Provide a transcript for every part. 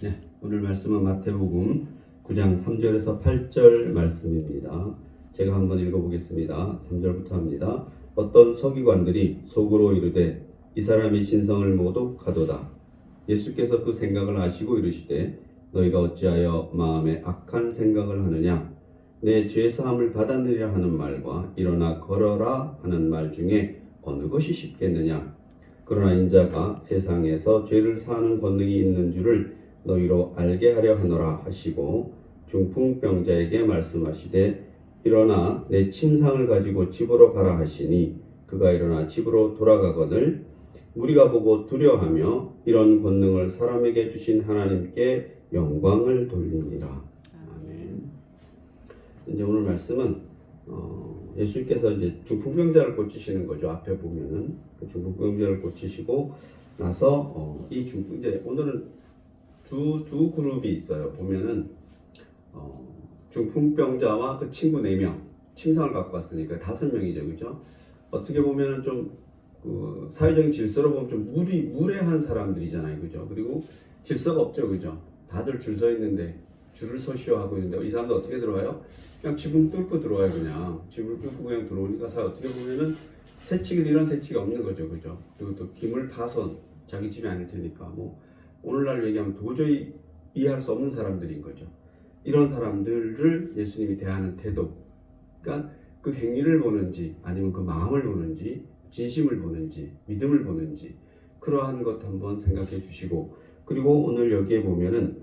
네, 오늘 말씀은 마태복음 9장 3절에서 8절 말씀입니다. 제가 한번 읽어보겠습니다. 3절부터 합니다. 어떤 서기관들이 속으로 이르되 이 사람이 신성을 모독하도다. 예수께서 그 생각을 아시고 이르시되 너희가 어찌하여 마음에 악한 생각을 하느냐. 내 죄사함을 받았느니라 하는 말과 일어나 걸어라 하는 말 중에 어느 것이 쉽겠느냐. 그러나 인자가 세상에서 죄를 사하는 권능이 있는 줄을 너희로 알게 하려 하노라 하시고 중풍병자에게 말씀하시되 일어나 내 침상을 가지고 집으로 가라 하시니 그가 일어나 집으로 돌아가거늘 무리가 보고 두려워하며 이런 권능을 사람에게 주신 하나님께 영광을 돌리니라. 아멘. 이제 오늘 말씀은 예수님께서 이제 중풍병자를 고치시는 거죠. 앞에 보면은 그 중풍병자를 고치시고 나서 이제 오늘은 두 그룹이 있어요. 보면은 중풍병자와 그 친구 4명 침상을 갖고 왔으니까 5명이죠, 그죠? 어떻게 보면은 좀 그 사회적인 질서로 보면 좀 무례한 사람들이잖아요, 그죠? 그리고 질서가 없죠, 그죠? 다들 줄 서 있는데 줄을 서시오 하고 있는데 이 사람들 어떻게 들어와요? 그냥 지붕 뚫고 들어와요, 그냥 지붕 뚫고 그냥 들어오니까 어떻게 보면은 새치기 이런 새치가 없는 거죠, 그죠? 그리고 또 기물 파손 자기 집이 아닐 테니까 뭐 오늘날 얘기하면 도저히 이해할 수 없는 사람들인 거죠. 이런 사람들을 예수님이 대하는 태도, 그러니까 그 행위를 보는지 아니면 그 마음을 보는지 진심을 보는지 믿음을 보는지 그러한 것 한번 생각해 주시고, 그리고 오늘 여기에 보면은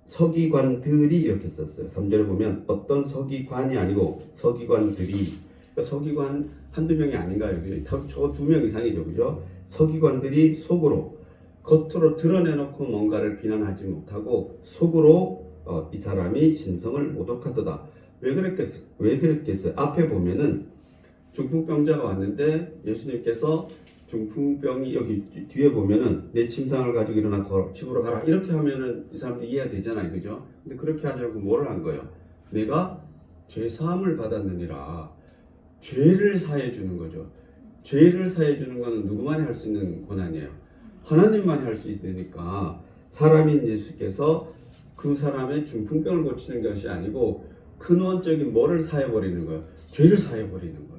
서기관들이 이렇게 썼어요. 3절에 보면 어떤 서기관이 아니고 서기관들이, 그러니까 서기관 한두 명이 아닌가요? 저 2명 이상이죠, 그죠? 서기관들이 속으로 겉으로 드러내놓고 뭔가를 비난하지 못하고 속으로 이 사람이 신성을 모독하도다. 왜 그랬겠어요? 앞에 보면은 중풍병자가 왔는데 예수님께서 중풍병이 여기 뒤에 보면은 내 침상을 가지고 일어나 집으로 가라 이렇게 하면은 이 사람들 이해가 되잖아요, 그죠? 근데 그렇게 하지 않고 뭐를 한 거예요? 내가 죄 사함을 받았느니라. 죄를 사해 주는 거죠. 죄를 사해 주는 것은 누구만이 할 수 있는 권한이에요? 하나님만이 할 수 있으니까 사람인 예수께서 그 사람의 중풍병을 고치는 것이 아니고 근원적인 뭐를 사해 버리는 거예요? 죄를 사해 버리는 거예요.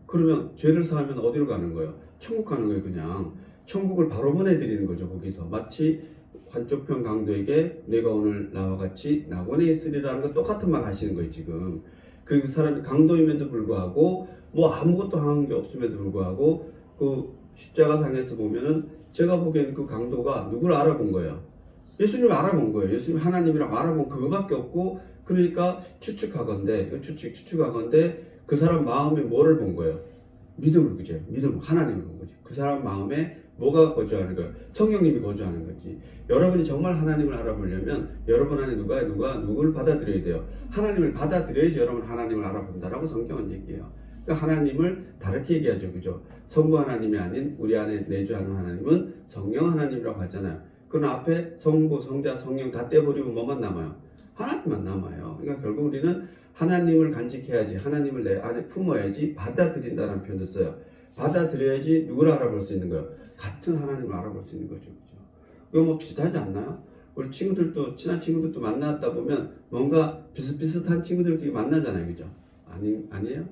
그러면 죄를 사하면 어디로 가는 거예요? 천국 가는 거예요. 그냥 천국을 바로 보내드리는 거죠. 거기서 마치 한쪽편 강도에게 내가 오늘 나와 같이 낙원에 있으리라는 거 똑같은 말 하시는 거예요. 지금 그 사람이 강도임에도 불구하고 뭐 아무것도 한 게 없음에도 불구하고 그 십자가상에서 보면은 제가 보기엔 그 강도가 누구를 알아본 거예요? 예수님을 알아본 거예요. 예수님 하나님이라고 알아본 그거밖에 없고, 그러니까 추측하건대 그 사람 마음에 뭐를 본 거예요? 믿음을, 그죠? 믿음, 하나님을 본 거지. 그 사람 마음에 뭐가 거주하는 거예요? 성령님이 거주하는 거지. 여러분이 정말 하나님을 알아보려면 여러분 안에 누구를 받아들여야 돼요? 하나님을 받아들여야지 여러분 하나님을 알아본다라고 성경은 얘기해요. 그러니까 하나님을 다르게 얘기하죠, 그죠? 성부 하나님이 아닌 우리 안에 내주하는 하나님은 성령 하나님이라고 하잖아요. 그러나 앞에 성부, 성자, 성령 다 떼버리면 뭐만 남아요? 하나님만 남아요. 그러니까 결국 우리는 하나님을 간직해야지, 하나님을 내 안에 품어야지, 받아들인다는 표현을 써요. 받아들여야지 누구를 알아볼 수 있는 거예요? 같은 하나님을 알아볼 수 있는 거죠, 그죠? 이거 뭐 비슷하지 않나요? 우리 친구들도, 친한 친구들도 만났다 보면 뭔가 비슷비슷한 친구들끼리 만나잖아요, 그죠? 아니에요?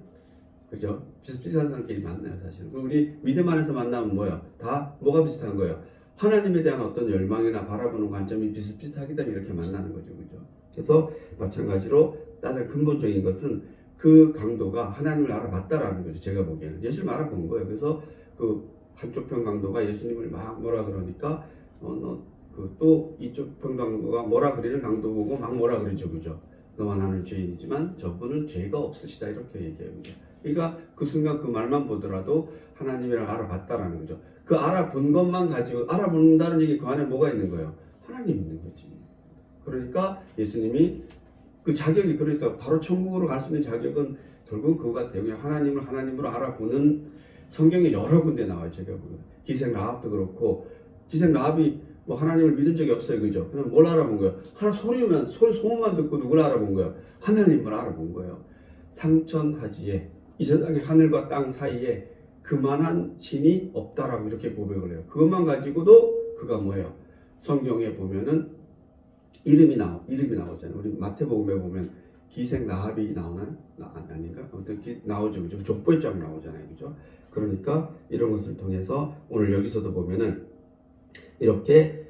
그죠? 비슷비슷한 사람끼리 만나요, 사실. 우리 믿음 안에서 만나면 뭐예요? 다 뭐가 비슷한 거예요? 하나님에 대한 어떤 열망이나 바라보는 관점이 비슷비슷하기 때문에 이렇게 만나는 거죠, 그죠? 그래서 마찬가지로 가장 근본적인 것은 그 강도가 하나님을 알아봤다라는 거죠. 제가 보기에는 예수님을 알아본 거예요. 그래서 그 한쪽 편 강도가 예수님을 막 뭐라 그러니까 또 이쪽 편 강도가 뭐라 그리는 강도 보고 막 뭐라 그러죠, 그죠? 너와 나는 죄인이지만 저분은 죄가 없으시다 이렇게 얘기해요. 그죠? 그러니까 그 순간 그 말만 보더라도 하나님이랑 알아봤다라는 거죠. 그 알아본 것만 가지고 알아본다는 얘기 그 안에 뭐가 있는 거예요? 하나님 있는 거지. 그러니까 예수님이 그 자격이, 그러니까 바로 천국으로 갈 수 있는 자격은 결국 그거 같아요. 그냥 하나님을 하나님으로 알아보는 성경에 여러 군데 나와요. 제가 보면 기생 라합도 그렇고, 기생 라합이 뭐 하나님을 믿은 적이 없어요, 그죠? 그냥 뭘 알아본 거예요? 소문만 듣고 누굴 알아본 거예요? 하나님을 알아본 거예요. 상천하지에 이 세상의 하늘과 땅 사이에 그만한 신이 없다라고 이렇게 고백을 해요. 그것만 가지고도 그가 뭐예요? 성경에 보면은 이름이 나오잖아요. 우리 마태복음에 보면 기생 라합이 나오나요? 아닌가? 아무튼 나오죠, 그죠? 족보장 나오잖아요, 그죠? 그러니까 이런 것을 통해서 오늘 여기서도 보면은 이렇게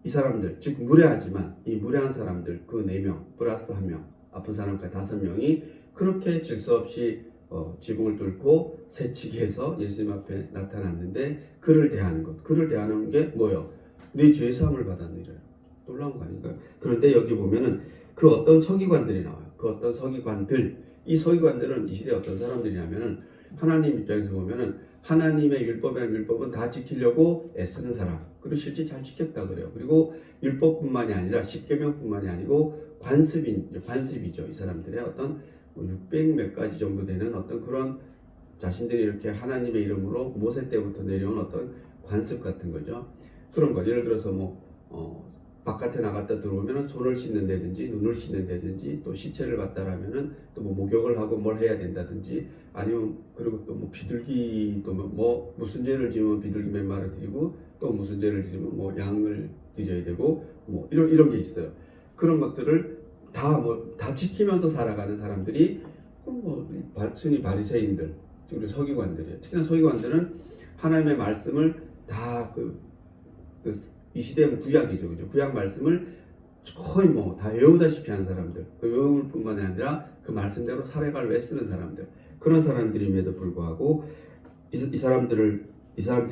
이 사람들, 즉 무례하지만 이 무례한 사람들 그 4명 플러스 1명 아픈 사람까지 5명이 그렇게 질서 없이 지붕을 뚫고 새치기해서 예수님 앞에 나타났는데 그를 대하는 게 뭐예요? 네 죄 사함을 받았느니라. 놀라운 거 아닌가요? 그런데 여기 보면은 그 어떤 서기관들이 나와요. 그 어떤 서기관들, 이 서기관들은 이 시대에 어떤 사람들이냐면은 하나님 입장에서 보면은 하나님의 율법은 다 지키려고 애쓰는 사람. 그리고 실제 잘 지켰다 그래요. 그리고 율법뿐만이 아니라 십계명뿐만이 아니고 관습이죠. 이 사람들의 어떤 600 몇 가지 정도 되는 어떤 그런 자신들이 이렇게 하나님의 이름으로 모세 때부터 내려온 어떤 관습 같은 거죠. 그런 거. 예를 들어서 바깥에 나갔다 들어오면 손을 씻는다든지 눈을 씻는다든지 또 시체를 봤다라면은 또 목욕을 하고 뭘 해야 된다든지 아니면 그리고 또 비둘기 또 무슨 죄를 지으면 비둘기 몇 마리 드리고 또 무슨 죄를 지으면 양을 드려야 되고 이런 게 있어요. 그런 것들을 다 지키면서 살아가는 사람들이 순위 바리새인들 그리고 서기관들이에요. 특히나 서기관들은 하나님의 말씀을 다 이 시대는 구약이죠, 그죠? 구약 말씀을 거의 다 외우다시피 하는 사람들, 그 외움을 뿐만 아니라 그 말씀대로 살아갈 애쓰는 사람들, 그런 사람들임에도 불구하고 이 사람들이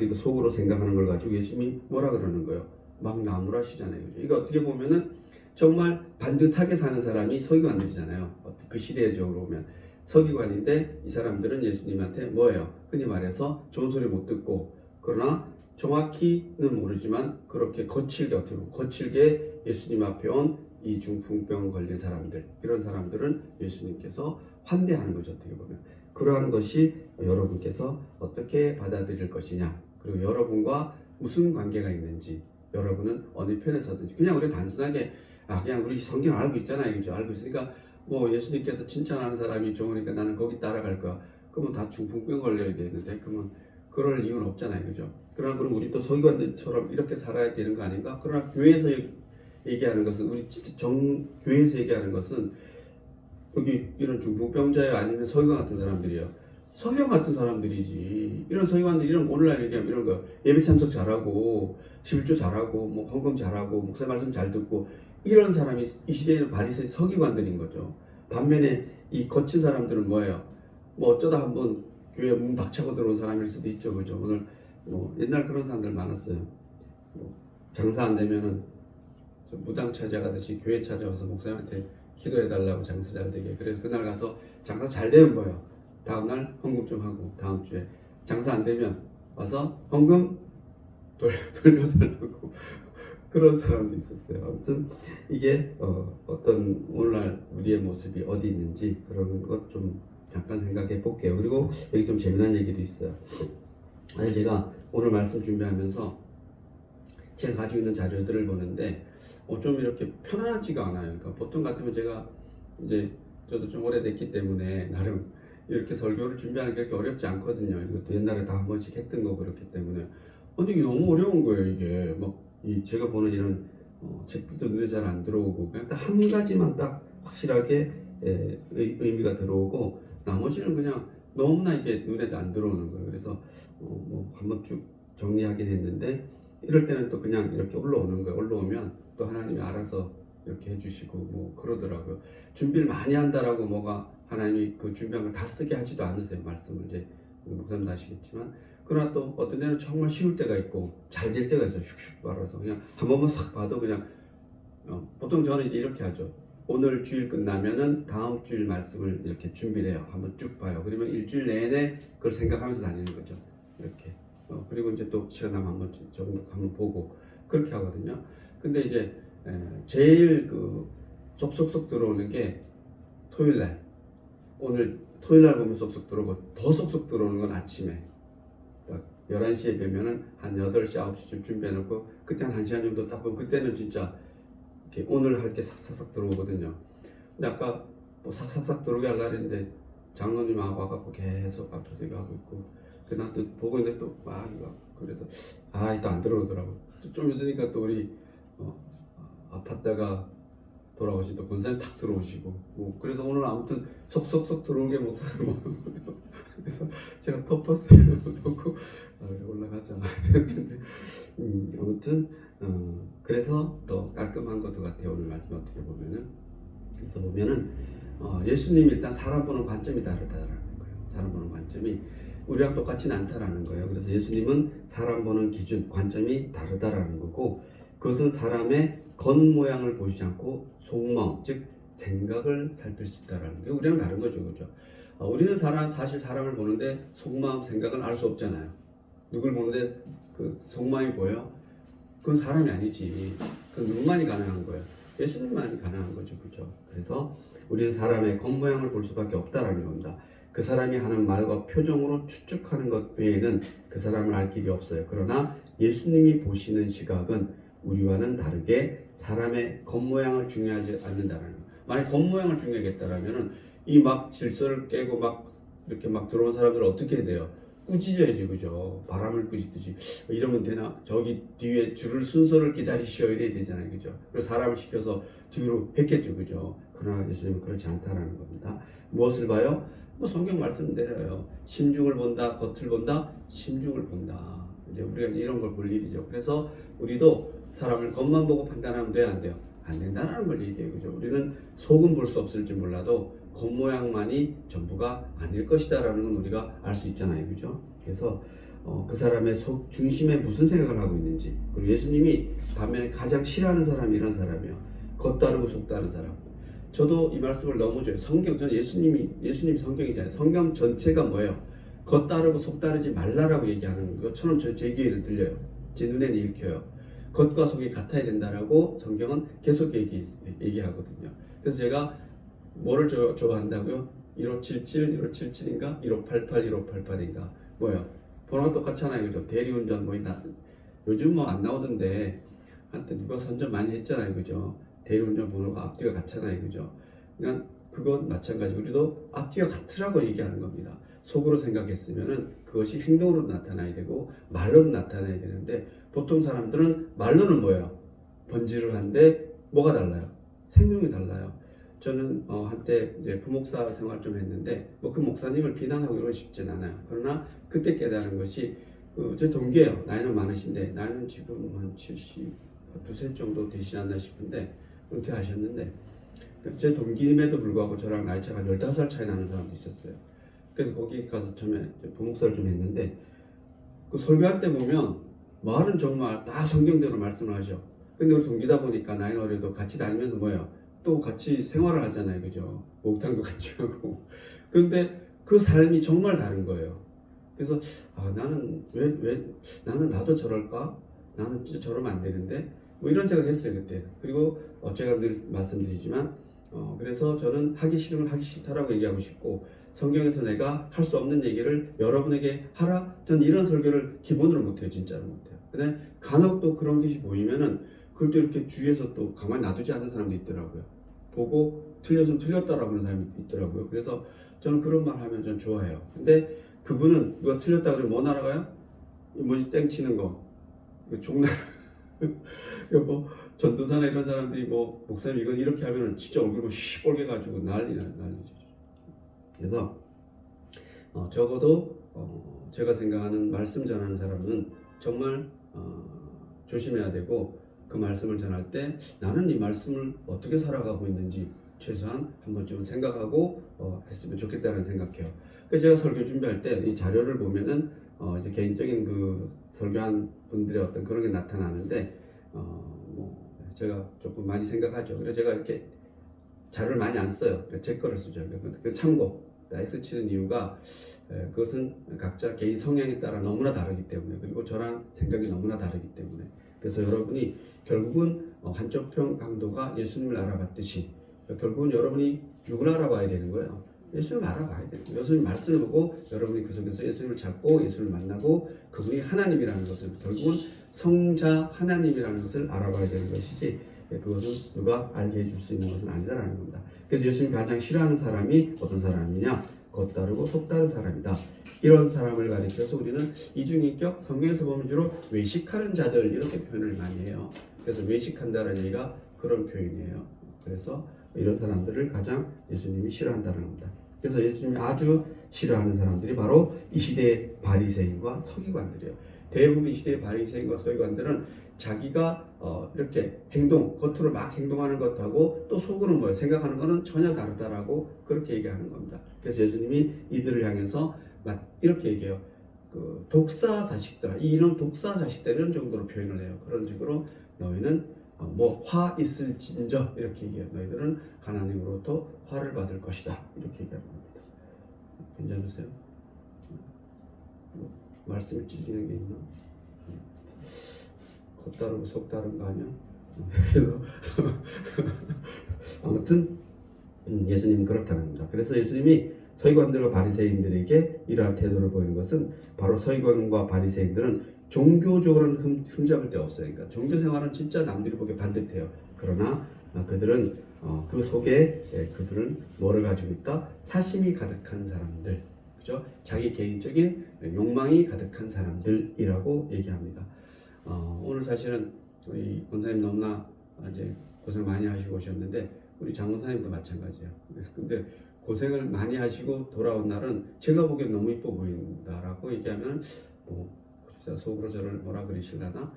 그 속으로 생각하는 걸 가지고 예수님이 뭐라 그러는 거예요? 막 나무라시잖아요, 그죠? 이거 어떻게 보면은 정말 반듯하게 사는 사람이 서기관들이잖아요. 그 시대적으로 보면 서기관인데 이 사람들은 예수님한테 뭐예요? 흔히 말해서 좋은 소리 못 듣고 그러나 정확히는 모르지만 그렇게 거칠게 예수님 앞에 온 이 중풍병 걸린 사람들, 이런 사람들은 예수님께서 환대하는 거죠. 어떻게 보면 그러한 것이 여러분께서 어떻게 받아들일 것이냐, 그리고 여러분과 무슨 관계가 있는지, 여러분은 어느 편에 서든지 그냥 우리 단순하게 그냥 우리 성경 알고 있잖아요, 그죠? 알고 있으니까 예수님께서 칭찬하는 사람이 좋으니까 나는 거기 따라갈 거야. 그러면 다 중풍병 걸려야 되는데 그러면 그럴 이유는 없잖아요, 그죠? 그러나 그럼 우리 또 서기관들처럼 이렇게 살아야 되는 거 아닌가? 그러나 교회에서 얘기하는 것은 교회에서 얘기하는 것은 여기 이런 중풍병자예요, 아니면 서기관 같은 사람들이에요? 서기관 같은 사람들이지. 이런 서기관들이 오늘날 얘기하면 이런 거 예배 참석 잘하고 11조 잘하고 헌금 잘하고 목사 말씀 잘 듣고 이런 사람이 이 시대에는 바리새인 서기관들인 거죠. 반면에 이 거친 사람들은 뭐예요? 어쩌다 한번 교회 문 박차고 들어온 사람일 수도 있죠, 그죠? 오늘 옛날 그런 사람들 많았어요. 장사 안 되면은 무당 찾아가듯이 교회 찾아와서 목사님한테 기도해달라고 장사 잘 되게. 그래서 그날 가서 장사 잘 되는 거예요. 다음날 헌금 좀 하고 다음 주에 장사 안 되면 와서 헌금 돌려달라고 그런 사람도 있었어요. 아무튼 이게 어떤 오늘날 우리의 모습이 어디 있는지 그런 것 좀 잠깐 생각해 볼게요. 그리고 여기 좀 재미난 얘기도 있어요. 사실 제가 오늘 말씀 준비하면서 제가 가지고 있는 자료들을 보는데 좀 이렇게 편안하지가 않아요. 그러니까 보통 같으면 제가 이제 저도 좀 오래됐기 때문에 나름 이렇게 설교를 준비하는 게 그렇게 어렵지 않거든요. 이것도 옛날에 다 한 번씩 했던 거고 그렇기 때문에 근데 이게 너무 어려운 거예요. 이게 제가 보는 이런 책들도 눈에 잘 안 들어오고 그냥 딱 한 가지만 딱 확실하게 의미가 들어오고 나머지는 그냥 너무나 이게 눈에 안 들어오는 거예요. 그래서 한번 쭉 정리하긴 했는데 이럴 때는 또 그냥 이렇게 올라오는 거예요. 올라오면 또 하나님이 알아서 이렇게 해주시고 그러더라고요. 준비를 많이 한다라고 하나님이 그 준비한 걸 다 쓰게 하지도 않으세요. 말씀을 이제 목사님도 아시겠지만 그러나 또 어떤 데는 정말 쉬울 때가 있고 잘 될 때가 있어요. 슉슉 말아서 그냥 한 번만 싹 봐도 그냥 보통 저는 이제 이렇게 하죠. 오늘 주일 끝나면은 다음 주일 말씀을 이렇게 준비를 해요. 한번 쭉 봐요. 그러면 일주일 내내 그걸 생각하면서 다니는 거죠. 이렇게. 그리고 이제 또 시간 나면 한번 보고 그렇게 하거든요. 근데 이제 제일 쏙쏙쏙 들어오는 게 토요일날. 오늘 토요일날 보면 쏙쏙 들어오고 더 쏙쏙 들어오는 건 아침에. 딱 11시에 뵈면은 한 8시, 9시쯤 준비해놓고 그때 한 1시간 정도 딱 보면 그때는 진짜 이렇게 오늘 할 게 싹싹싹 들어오거든요. 근데 아까 싹싹싹 들어오게 하려고 했는데 장로님 와갖고 계속 앞에서 이거 하고 있고 난 또 보고 있는데 또 막 이거 그래서 또 안 들어오더라고. 좀 있으니까 또 우리 아팠다가 돌아오시 또 권사님 탁 들어오시고 뭐 그래서 오늘 아무튼 속속속 들어오게 못하고 뭐 그래서 제가 덮었어요. 덮고 그래 올라가자. 근데 아무튼 그래서 더 깔끔한 것도 같아요. 오늘 말씀 어떻게 보면은 그래서 보면은 예수님이 일단 사람 보는 관점이 다르다라는 거예요. 사람 보는 관점이 우리랑 똑같지는 않다라는 거예요. 그래서 예수님은 사람 보는 기준, 관점이 다르다라는 거고 그것은 사람의 겉모양을 보지 않고 속마음, 즉 생각을 살필 수 있다라는 게 우리랑 다른 거죠, 그죠? 우리는 사실 사람을 보는데 속마음, 생각은 알 수 없잖아요. 누굴 보는데 그 속마음이 보여? 그건 사람이 아니지. 그건 누구만이 가능한 거예요. 예수님만이 가능한 거죠, 그죠? 그래서 우리는 사람의 겉모양을 볼 수밖에 없다라는 겁니다. 그 사람이 하는 말과 표정으로 추측하는 것 외에는 그 사람을 알 길이 없어요. 그러나 예수님이 보시는 시각은 우리와는 다르게 사람의 겉모양을 중요하지 않는다라는 거예요. 만약 겉모양을 중요하겠다라면은 이 막 질서를 깨고 막 이렇게 막 들어온 사람들은 어떻게 해야 돼요? 꾸짖어야지, 그죠? 바람을 꾸짖듯이 이러면 되나? 저기 뒤에 줄을 순서를 기다리시오 이래야 되잖아요, 그죠? 그래서 사람을 시켜서 뒤로 했겠죠, 그죠? 그러나 예수님은 그렇지 않다라는 겁니다. 무엇을 봐요? 뭐 성경 말씀대로요. 심중을 본다, 겉을 본다, 심중을 본다. 이제 우리가 이런 걸 볼 일이죠. 그래서 우리도 사람을 겉만 보고 판단하면 돼요, 안 돼요? 안 된다는 걸 얘기해요, 그죠? 우리는 속은 볼 수 없을지 몰라도 겉모양만이 전부가 아닐 것이다라는 건 우리가 알 수 있잖아요, 그죠? 그래서 그 사람의 속 중심에 무슨 생각을 하고 있는지, 그리고 예수님이 반면에 가장 싫어하는 사람이 이런 사람이에요. 겉 다르고 속 다른 사람. 저도 이 말씀을 너무 좋아해요. 저는 예수님이 성경이잖아요. 성경 전체가 뭐예요? 겉 다르고 속 다르지 말라라고 얘기하는 것처럼 제 귀에는 들려요. 제 눈에는 읽혀요. 겉과 속이 같아야 된다라고 성경은 계속 얘기하거든요. 그래서 제가 뭐를 좋아한다고요? 1577, 1577인가? 1588, 1588인가? 뭐예요? 번호가 똑같잖아요. 그죠? 대리운전 요즘 뭐 안 나오던데 한때 누가 선전 많이 했잖아요. 그죠? 대리운전 번호가 앞뒤가 같잖아요, 그죠? 그러니까 그건 마찬가지. 우리도 앞뒤가 같으라고 얘기하는 겁니다. 속으로 생각했으면은 그것이 행동으로 나타나야 되고 말로는 나타나야 되는데 보통 사람들은 말로는 뭐예요? 번지를 한데 뭐가 달라요? 생명이 달라요. 저는 한때 이제 부목사 생활 좀 했는데 뭐 그 목사님을 비난하고 이러고 싶진 않아요. 그러나 그때 깨달은 것이 제 동기예요. 나이는 많으신데 나이는 지금 한 70, 두세 정도 되시지 않나 싶은데 은퇴하셨는데 제 동기임에도 불구하고 저랑 나이 차가 15살 차이 나는 사람도 있었어요. 그래서 거기 가서 처음에 부목사를 좀 했는데 그 설교할 때 보면 말은 정말 다 성경대로 말씀을 하죠. 근데 우리 동기다 보니까 나이는 어려도 같이 다니면서 뭐예요? 또 같이 생활을 하잖아요, 그죠? 목욕탕도 같이 하고. 근데 그 삶이 정말 다른 거예요. 그래서 나는 나는 나도 저럴까? 나는 진짜 저러면 안 되는데 뭐 이런 생각했어요 그때. 그리고 제가 늘 말씀드리지만 그래서 저는 하기 싫으면 하기 싫다라고 얘기하고 싶고 성경에서 내가 할 수 없는 얘기를 여러분에게 하라. 전 이런 설교를 기본으로 못해요, 진짜로 못해요. 근데 간혹 또 그런 것이 보이면은 그걸 또 이렇게 주위에서 또 가만히 놔두지 않는 사람도 있더라고요. 보고 틀렸으면 틀렸다라고 하는 사람이 있더라고요. 그래서 저는 그런 말 하면 전 좋아해요. 근데 그분은 누가 틀렸다 그러면 뭐 날아가요? 뭐지 땡 치는 거. 종날. 뭐 전도사나 이런 사람들이 뭐 목사님 이건 이렇게 하면은 진짜 얼굴 뭐 시뻘게 가지고 난리죠. 그래서 적어도 제가 생각하는 말씀 전하는 사람은 정말 조심해야 되고 그 말씀을 전할 때 나는 이 말씀을 어떻게 살아가고 있는지 최소한 한 번쯤은 생각하고 했으면 좋겠다는 생각해요. 그래서 제가 설교 준비할 때 이 자료를 보면은 이제 개인적인 그 설교한 분들의 어떤 그런 게 나타나는데 뭐 제가 조금 많이 생각하죠. 그래서 제가 이렇게 자료를 많이 안 써요. 제 거를 쓰죠. 그 참고 X 치는 이유가 그것은 각자 개인 성향에 따라 너무나 다르기 때문에 그리고 저랑 생각이 너무나 다르기 때문에 그래서 여러분이 결국은 한쪽 편 강도가 예수님을 알아봤듯이 결국은 여러분이 누굴 알아봐야 되는 거예요. 예수님을 알아봐야 돼요. 예수님 말씀을 보고 여러분이 그 속에서 예수님을 찾고 예수님을 만나고 그분이 하나님이라는 것을 결국은 성자 하나님이라는 것을 알아봐야 되는 것이지 그것은 누가 알게 해줄 수 있는 것은 아니다라는 겁니다. 그래서 예수님 가장 싫어하는 사람이 어떤 사람이냐? 겉다르고 속다른 사람이다. 이런 사람을 가리켜서 우리는 이중인격, 성경에서 보면 주로 외식하는 자들 이렇게 표현을 많이 해요. 그래서 외식한다는 얘기가 그런 표현이에요. 그래서 이런 사람들을 가장 예수님이 싫어한다는 겁니다. 그래서 예수님이 아주 싫어하는 사람들이 바로 이 시대의 바리새인과 서기관들이에요. 대부분 이 시대의 바리새인과 서기관들은 자기가 이렇게 겉으로 막 행동하는 것하고 또 속으로 생각하는 것은 전혀 다르다라고 그렇게 얘기하는 겁니다. 그래서 예수님이 이들을 향해서 이렇게 얘기해요. 그 독사 자식들아, 이런 독사 자식들 이런 정도로 표현을 해요. 그런 식으로 너희는 화 있을진저 이렇게 얘기해요. 너희들은 하나님으로부터 화를 받을 것이다 이렇게 얘기하는 겁니다. 괜찮으세요? 말씀이 찔리는 게 있나? 겉다르고 속다른 거 아니야? 그래서 아무튼 예수님은 그렇다는 겁니다. 그래서 예수님이 서기관들과 바리새인들에게 이러한 태도를 보이는 것은 바로 서기관과 바리새인들은 종교적으로는 흠잡을 데 없어요. 그러니까 종교 생활은 진짜 남들이 보기에 반듯해요. 그러나 그들은 그 속에 그들은 뭐를 가지고 있다? 사심이 가득한 사람들, 그죠? 자기 개인적인 욕망이 가득한 사람들이라고 얘기합니다. 오늘 사실은 우리 권사님 너무나 이제 고생 많이 하시고 오셨는데 우리 장 권사님도 마찬가지예요. 근데 고생을 많이 하시고 돌아온 날은 제가 보기엔 너무 이뻐 보인다라고 얘기하면 진짜 속으로 저를 뭐라 그러시려나?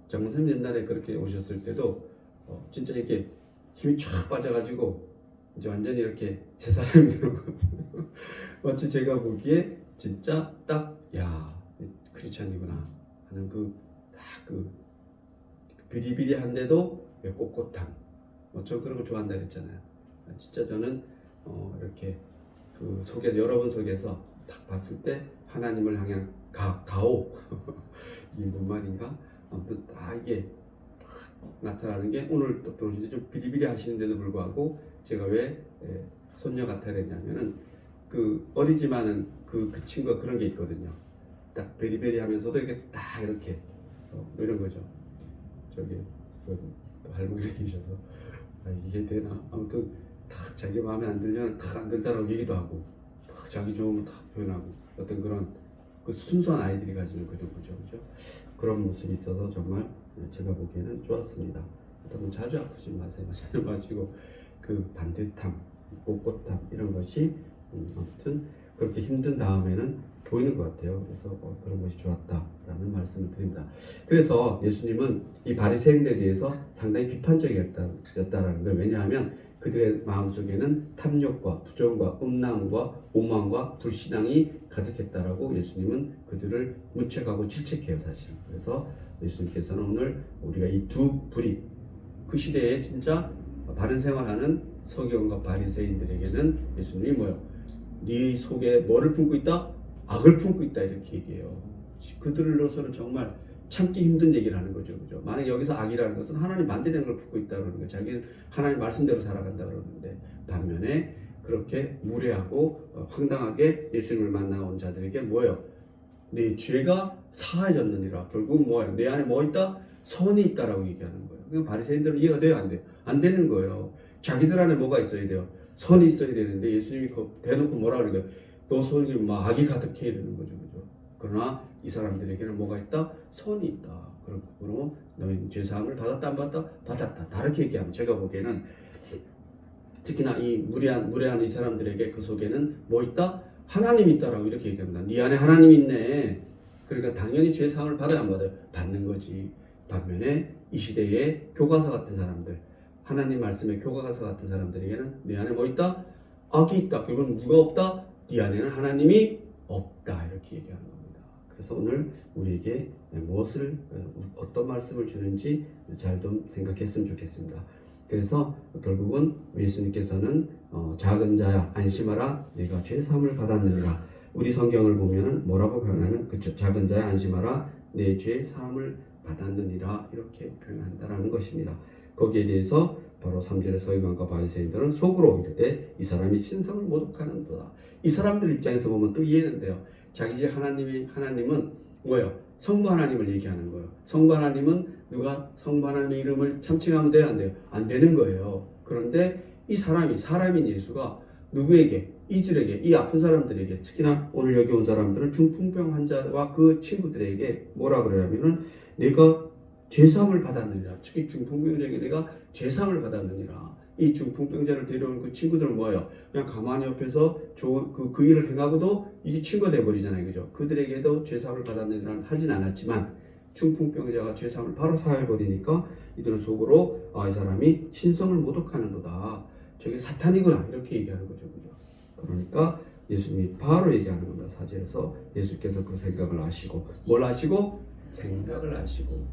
장 권사님 옛날에 그렇게 오셨을 때도 진짜 이렇게 힘이 쫙 빠져가지고 이제 완전히 이렇게 새 사람이 되는 것 같아요. 마치 제가 보기에 진짜 크리스찬이구나 하는 그 비리비리한데도 꼿꼿함. 저 그런 거 좋아한다 그랬잖아요. 진짜 저는 이렇게 그 속에 여러분 속에서 딱 봤을 때 하나님을 향한 가오 이 뭔 말인가? 아무튼 딱 이게 나타나는 게 오늘 또 들어오시는데 좀 비리비리 하시는데도 불구하고 제가 왜 손녀 같아 그랬냐면은 그 어리지만은 그 친구가 그런 게 있거든요. 딱 베리베리 하면서도 이렇게 딱 이렇게 이런 거죠. 저기 할머니가 계셔서 이게 되나? 아무튼 딱 자기 마음에 안 들면 딱 안 들다라고 얘기도 하고 딱 자기 좋은 거 딱 표현하고 어떤 그런 그 순수한 아이들이 가지는 그런 거죠, 그죠? 그런 모습이 있어서 정말 제가 보기에는 좋았습니다. 여러분 자주 아프지 마세요. 전혀 마시고 그 반듯함, 꼿꼿함 이런 것이 아무튼 그렇게 힘든 다음에는 보이는 것 같아요. 그래서 그런 것이 좋았다라는 말씀을 드립니다. 그래서 예수님은 이 바리새인들에 대해서 상당히 비판적이었다라는 거예요. 왜냐하면 그들의 마음속에는 탐욕과 부정과 음란과 오만과 불신앙이 가득했다라고 예수님은 그들을 문책하고 질책해요, 사실. 그래서 예수님께서는 오늘 우리가 이 두 불이 그 시대에 진짜 바른 생활하는 서기관과 바리새인들에게는 예수님이 네 속에 뭐를 품고 있다? 악을 품고 있다 이렇게 얘기해요. 그들로서는 정말 참기 힘든 얘기를 하는 거죠, 그죠? 만약 여기서 악이라는 것은 하나님 반대되는 걸 품고 있다 그러는 거예요. 자기는 하나님 말씀대로 살아간다 그러는데 반면에 그렇게 무례하고 황당하게 예수님을 만나온 자들에게 네 죄가 사하여졌느니라. 결국은 내 안에 뭐 있다? 선이 있다라고 얘기하는 거예요. 그러니까 바리새인들은 이해가 돼요, 안 돼요? 안 되는 거예요. 자기들 안에 뭐가 있어야 돼요? 선이 있어야 되는데 예수님이 대놓고 뭐라 그러는 거예요? 너 속에 악이 가득해 이러는 거죠, 그죠? 그러나 이 사람들에게는 뭐가 있다? 선이 있다. 그러므로 너희는 죄사함을 받았다 안 받았다? 받았다. 다르게 얘기하면 제가 보기에는 특히나 이 무례한 이 사람들에게 그 속에는 뭐 있다? 하나님 있다라고 이렇게 얘기합니다. 네 안에 하나님 있네. 그러니까 당연히 죄사함을 받아야 안 받아요? 받는 거지. 반면에 이 시대의 교과서 같은 사람들, 하나님 말씀의 교과서 같은 사람들에게는 네 안에 뭐 있다? 악이 있다. 결국은 누가 없다? 네 안에는 하나님이 없다. 이렇게 얘기하는 겁니다. 그래서 오늘 우리에게 어떤 말씀을 주는지 잘 좀 생각했으면 좋겠습니다. 그래서 결국은 예수님께서는 작은 자야 안심하라 네가 죄사함을 받았느니라. 우리 성경을 보면은 뭐라고 표현하면 그쵸, 작은 자야 안심하라 내 죄사함을 받았느니라 이렇게 표현한다라는 것입니다. 거기에 대해서 바로 3절의 서기관과 바리새인들은 속으로 이르되 이 사람이 신성을 모독하는도다. 이 사람들 입장에서 보면 또 이해는 돼요. 자기 집 하나님은 성부 하나님을 얘기하는 거예요. 성부 하나님은 누가 성부 하나님의 이름을 참칭하면 돼요? 안 돼요? 안 되는 거예요. 그런데 이 사람인 예수가 누구에게? 이들에게, 이 아픈 사람들에게, 특히나 오늘 여기 온 사람들은 중풍병 환자와 그 친구들에게 뭐라 그러냐면은 내가 죄사함을 받았느니라. 특히 중풍병자에게 내가 죄사함을 받았느니라. 이 중풍병자를 데려온 그 친구들은 뭐예요? 그냥 가만히 옆에서 그 일을 행하고도 이게 친구가 돼버리잖아요. 그죠? 그들에게도 죄사함을 받았느니라 하진 않았지만 중풍병자가 죄사함을 바로 사해버리니까 이들은 속으로 이 사람이 신성을 모독하는도다. 저게 사탄이구나. 이렇게 얘기하는 거죠. 그죠? 그러니까 예수님이 바로 얘기하는 겁니다. 사절에서 예수께서 그 생각을 아시고 뭘 아시고? 생각을 아시고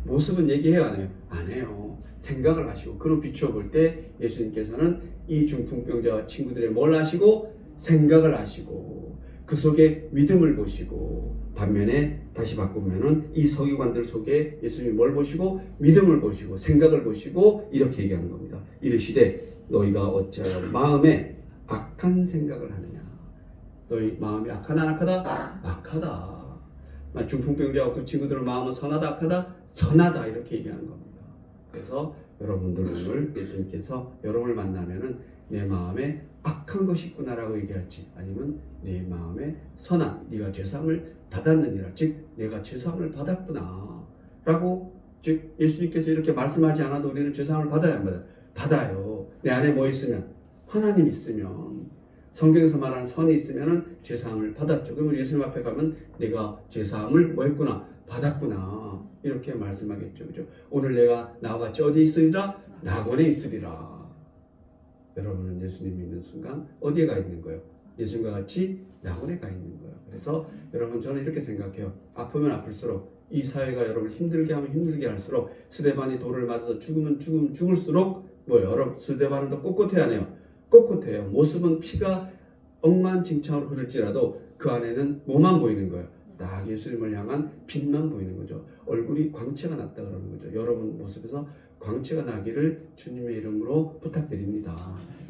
모습은 얘기해요? 안 해요? 안 해요. 생각을 아시고 그런 비추어 볼 때 예수님께서는 이 중풍병자와 친구들의 뭘 아시고? 생각을 아시고 그 속에 믿음을 보시고 반면에 다시 바꾸면은 이 서기관들 속에 예수님이 뭘 보시고? 믿음을 보시고 생각을 보시고 이렇게 얘기하는 겁니다. 이르시되 너희가 어찌하여 마음에 악한 생각을 하느냐. 너희 마음이 악하다 안 악하다? 악하다. 중풍병자와 그 친구들 마음은 선하다 악하다? 선하다. 이렇게 얘기하는 겁니다. 그래서 여러분들 오늘 예수님께서 여러분을 만나면은 내 마음에 악한 것이 있구나라고 얘기할지 아니면 내 마음에 선한 네가 죄사함을 받았느니라 즉 내가 죄사함을 받았구나 라고 즉 예수님께서 이렇게 말씀하지 않아도 우리는 죄사함을 받아야 안 받아요? 받아요. 내 안에 뭐 있으면? 하나님 있으면 성경에서 말하는 선이 있으면 죄사함을 받았죠. 그러면 예수님 앞에 가면 내가 죄사함을 뭐 했구나? 받았구나. 이렇게 말씀하겠죠. 그죠? 오늘 내가 나와 같이 어디 있으리라? 낙원에 있으리라. 여러분은 예수님 믿는 순간 어디에 가 있는 거예요? 예수님과 같이 낙원에 가 있는 거예요. 그래서 여러분 저는 이렇게 생각해요. 아프면 아플수록 이 사회가 여러분을 힘들게 하면 힘들게 할수록 스데반이 돌을 맞아서 죽으면 죽을수록 뭐예요? 여러분 스데반은 더 꼿꼿해야 해요. 꼿꼿해요. 모습은 피가 억만징창으로 흐를지라도 그 안에는 뭐만 보이는 거예요? 딱 예수님을 향한 빛만 보이는 거죠. 얼굴이 광채가 났다 그러는 거죠. 여러분 모습에서 광채가 나기를 주님의 이름으로 부탁드립니다.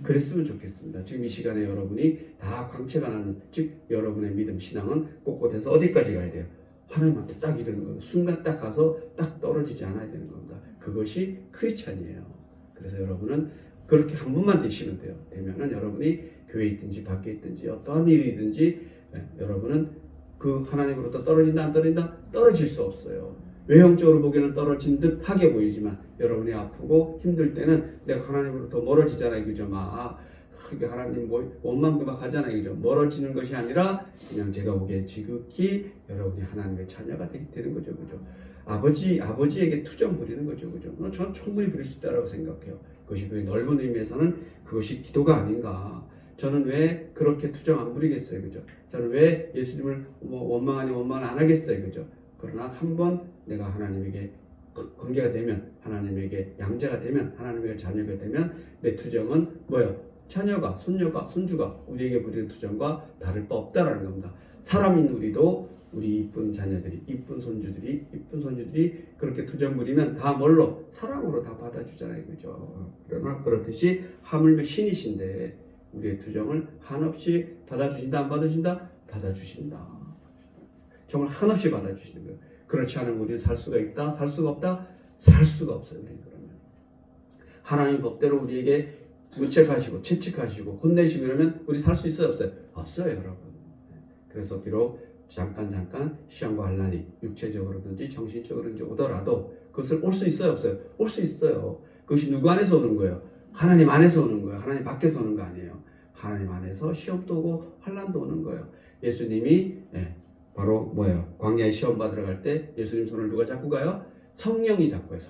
그랬으면 좋겠습니다. 지금 이 시간에 여러분이 다 광채가 나는 즉 여러분의 믿음 신앙은 꼿꼿해서 어디까지 가야 돼요? 하나님한테 딱 이르는 겁니다. 순간 딱 가서 딱 떨어지지 않아야 되는 겁니다. 그것이 크리스찬이에요. 그래서 여러분은 그렇게 한 번만 되시면 돼요. 되면은 여러분이 교회에 있든지 밖에 있든지 어떠한 일이든지 여러분은 그 하나님으로부터 떨어진다 안 떨어진다? 떨어질 수 없어요. 외형적으로 보기에는 떨어진 듯 하게 보이지만 여러분이 아프고 힘들 때는 내가 하나님으로부터 멀어지잖아요. 그죠? 그게 하나님 원망도 하잖아요. 그죠? 멀어지는 것이 아니라 그냥 제가 보기엔 지극히 여러분이 하나님의 자녀가 되는 거죠. 그죠? 아버지에게 투정 부리는 거죠. 그죠? 저는 충분히 부릴 수 있다고 생각해요. 그것이 그 넓은 의미에서는 그것이 기도가 아닌가. 저는 왜 그렇게 투정 안 부리겠어요. 그죠? 저는 왜 예수님을 원망 안 하겠어요. 그죠? 그러나 한번 내가 하나님에게 관계가 되면 하나님에게 양자가 되면 하나님에게 자녀가 되면 내 투정은 뭐예요? 자녀가 손녀가 손주가 우리에게 부리는 투정과 다를 바 없다라는 겁니다. 사람인 우리도 우리 이쁜 자녀들이 이쁜 손주들이 그렇게 투정 부리면 다 뭘로? 사랑으로 다 받아주잖아요. 그죠? 그러나 그렇듯이 하물며 신이신데 우리의 투정을 한없이 받아주신다 안 받아주신다? 받아주신다. 정말 한없이 받아주시는 거예요. 그렇지 않으면 우리는 살 수가 있다? 살 수가 없다? 살 수가 없어요. 우리는 그러면 하나님 법대로 우리에게 문책하시고 채찍하시고 혼내시고 이러면 우리 살 수 있어요? 없어요? 없어요. 여러분. 그래서 비록 잠깐 시험과 환난이 육체적으로든지 정신적으로든지 오더라도 그것을 올 수 있어요? 없어요? 올 수 있어요. 그것이 누구 안에서 오는 거예요? 하나님 안에서 오는 거예요. 하나님 밖에서 오는 거 아니에요. 하나님 안에서 시험도 오고 환난도 오는 거예요. 예수님이 바로 뭐예요? 광야에 시험 받으러 갈 때 예수님 손을 누가 잡고 가요? 성령이 잡고 가요.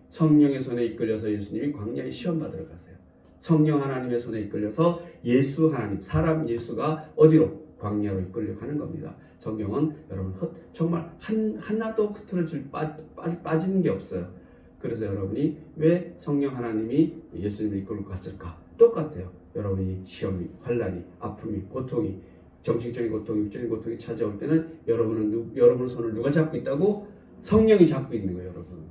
성령의 손에 이끌려서 예수님이 광야에 시험 받으러 가세요. 성령 하나님의 손에 이끌려서 예수 하나님 사람 예수가 어디로? 광야로 이끌려가는 겁니다. 성경은 여러분 정말 하나도 흐트러질 빠지는 게 없어요. 그래서 여러분이 왜 성령 하나님이 예수님을 이끌고 갔을까? 똑같아요. 여러분이 시험이 환난이 아픔이 고통이 정신적인 고통, 육적인 고통이 찾아올 때는 여러분의 손을 누가 잡고 있다고? 성령이 잡고 있는 거예요, 여러분.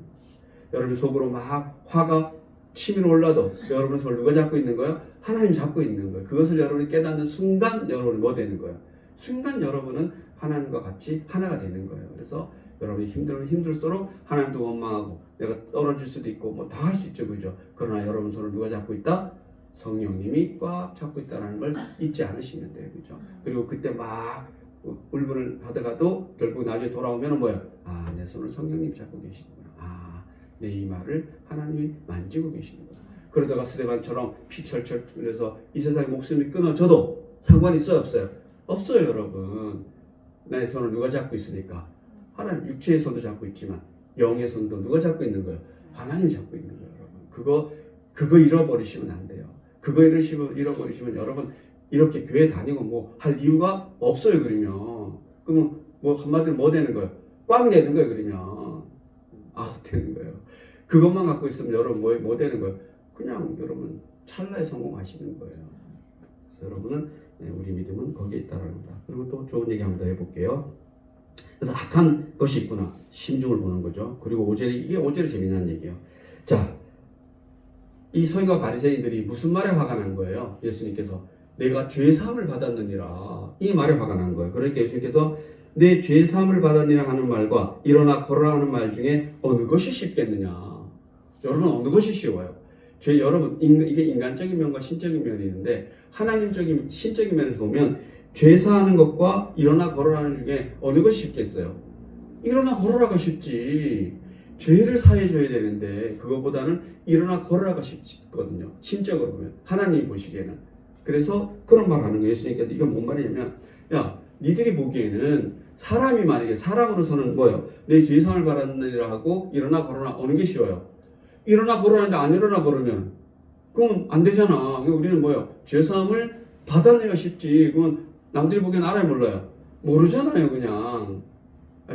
여러분 속으로 막 화가 치밀어 올라도 여러분의 손을 누가 잡고 있는 거예요? 하나님 잡고 있는 거예요. 그것을 여러분이 깨닫는 순간 여러분이 뭐 되는 거예요? 순간 여러분은 하나님과 같이 하나가 되는 거예요. 그래서 여러분이 힘들면 힘들수록 하나님도 원망하고 내가 떨어질 수도 있고 뭐 다 할 수 있죠, 그죠? 그러나 여러분 손을 누가 잡고 있다? 성령님이 꽉 잡고 있다는 걸 잊지 않으시면 돼요. 그죠? 그리고 그때 막 울분을 하다가도 결국 나중에 돌아오면 뭐예요? 아, 내 손을 성령님이 잡고 계시는구나. 아, 내 이 말을 하나님이 만지고 계시는구나. 그러다가 스데반처럼 피 철철 흘려서 이 세상에 목숨이 끊어져도 상관이 있어요? 없어요? 없어요, 여러분. 내 손을 누가 잡고 있으니까? 하나님. 육체의 손도 잡고 있지만 영의 손도 누가 잡고 있는 거예요? 하나님이 잡고 있는 거예요, 여러분. 그거 잃어버리시면 안 돼요. 그거 잃어버리시면 여러분 이렇게 교회 다니고 뭐 할 이유가 없어요. 그러면 뭐 한마디로 뭐 되는 거예요? 꽝 되는 거예요. 그러면 아웃 되는 거예요. 그것만 갖고 있으면 여러분 뭐 되는 거예요? 그냥 여러분 찰나에 성공하시는 거예요. 그래서 여러분은 우리 믿음은 거기에 있다라는 겁니다. 그리고 또 좋은 얘기 한번 더 해볼게요. 그래서 악한 것이 있구나. 심중을 보는 거죠. 그리고 5절이 이게 5절이 재미난 얘기예요. 자, 이 서기관 바리새인들이 무슨 말에 화가 난 거예요? 예수님께서 내가 죄사함을 받았느니라 이 말에 화가 난 거예요. 그러니까 예수님께서 내 죄사함을 받았느니라 하는 말과 일어나 걸어라 하는 말 중에 어느 것이 쉽겠느냐? 여러분 어느 것이 쉬워요? 여러분 이게 인간적인 면과 신적인 면이 있는데 하나님적인 신적인 면에서 보면 죄사하는 것과 일어나 걸어라는 중에 어느 것이 쉽겠어요? 일어나 걸어라가 쉽지. 죄를 사해줘야 되는데 그것보다는 일어나 걸어라가 쉽거든요. 신적으로 보면 하나님이 보시기에는. 그래서 그런 말 하는 거예요. 예수님께서 이건 뭔 말이냐면 야 니들이 보기에는 사람이 만약에 사람으로서는 뭐예요? 내 죄사함을 받았느니라 하고 일어나 걸어라 어느 게 쉬워요? 일어나 걸어라는데 안 일어나 걸으면 그건 안 되잖아. 우리는 뭐예요? 죄사함을 받았느니라 쉽지. 그건 남들이 보기엔 알아요 몰라요? 모르잖아요. 그냥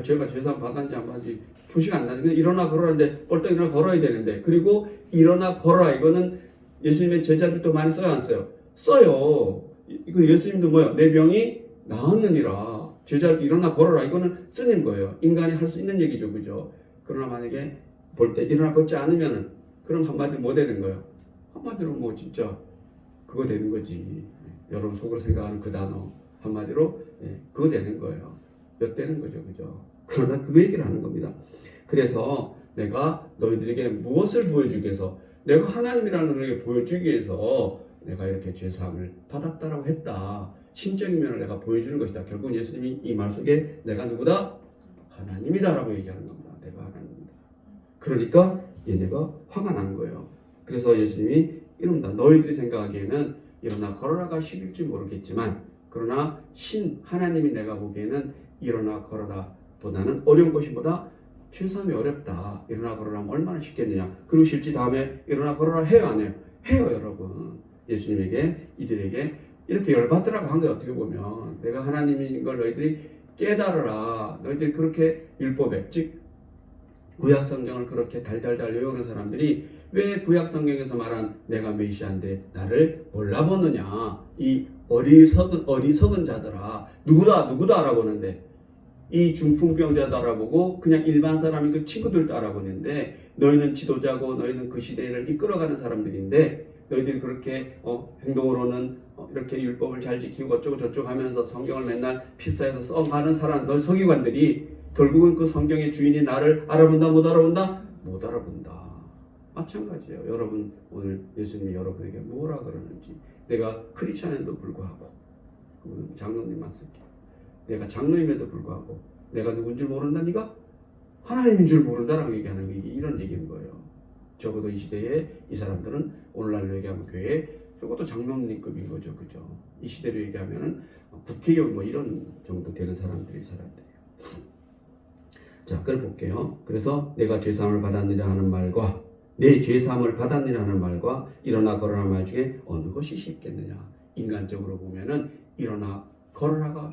제가 죄사함 받았는지 안 받았는지 표시가 안 나는데 일어나 걸어라는데 벌떡 일어나 걸어야 되는데 그리고 일어나 걸어라 이거는 예수님의 제자들도 많이 써요 안 써요? 써요. 이거 예수님도 뭐야? 내 병이 나았느니라. 제자들 일어나 걸어라 이거는 쓰는 거예요. 인간이 할 수 있는 얘기죠, 그죠? 그러나 만약에 볼 때 일어나 걷지 않으면은 그럼 한마디로 뭐 되는 거예요? 한마디로 뭐 진짜 그거 되는 거지. 여러분 속으로 생각하는 그 단어 한마디로 그거 되는 거예요. 몇 되는 거죠, 그죠? 그러나 그 얘기를 하는 겁니다. 그래서 내가 너희들에게 무엇을 보여주기 위해서 내가 하나님이라는 너에게 보여주기 위해서 내가 이렇게 죄사함을 받았다라고 했다. 신적인 면을 내가 보여주는 것이다. 결국 예수님이 이 말 속에 내가 누구다? 하나님이다라고 얘기하는 겁니다. 내가 하나님이다. 그러니까 얘네가 화가 난 거예요. 그래서 예수님이 이럽니다. 너희들이 생각하기에는 일어나 걸어라가 쉽을지 모르겠지만 그러나 하나님이 내가 보기에는 일어나 걸어라 보다는 어려운 것이 보다 죄사함이 어렵다. 일어나 걸어라 하면 얼마나 쉽겠느냐. 그리고 실제 다음에 일어나 걸어라 해요 안 해요? 해요 여러분. 예수님에게 이들에게 이렇게 열받더라고 한 거예요. 어떻게 보면 내가 하나님인 걸 너희들이 깨달으라. 너희들이 그렇게 율법에 즉 구약 성경을 그렇게 달달달 외우는 사람들이 왜 구약 성경에서 말한 내가 메시아인데 나를 몰라보느냐. 이 어리석은 자들아. 누구다 알아보는데 이 중풍병자도 알아보고 그냥 일반 사람인 그 친구들도 알아보는데 너희는 지도자고 너희는 그 시대를 이끌어가는 사람들인데 너희들이 그렇게 행동으로는 이렇게 율법을 잘 지키고 어쩌고 저쩌고 하면서 성경을 맨날 필사해서 써가는 사람 너희 서기관들이 결국은 그 성경의 주인이 나를 알아본다 못 알아본다? 못 알아본다. 마찬가지예요. 여러분 오늘 예수님이 여러분에게 뭐라 그러는지 내가 크리스찬에도 불구하고 장로님만 쓸게요. 내가 장로임에도 불구하고 내가 누군 줄 모른다 네가? 하나님인 줄 모른다라고 얘기하는 게 이런 얘기인 거예요. 적어도 이 시대에 이 사람들은 오늘날로 얘기하면 교회 적어도 장로님급인 거죠. 그죠? 이 시대로 얘기하면은 국회의원 뭐 이런 정도 되는 사람들이 사람들이에요. 자, 그걸 볼게요. 그래서 내가 죄사함을 받았느라 하는 말과 내 죄사함을 받았느라 하는 말과 일어나 걸어라 말 중에 어느 것이 쉽겠느냐. 인간적으로 보면은 일어나 걸어라가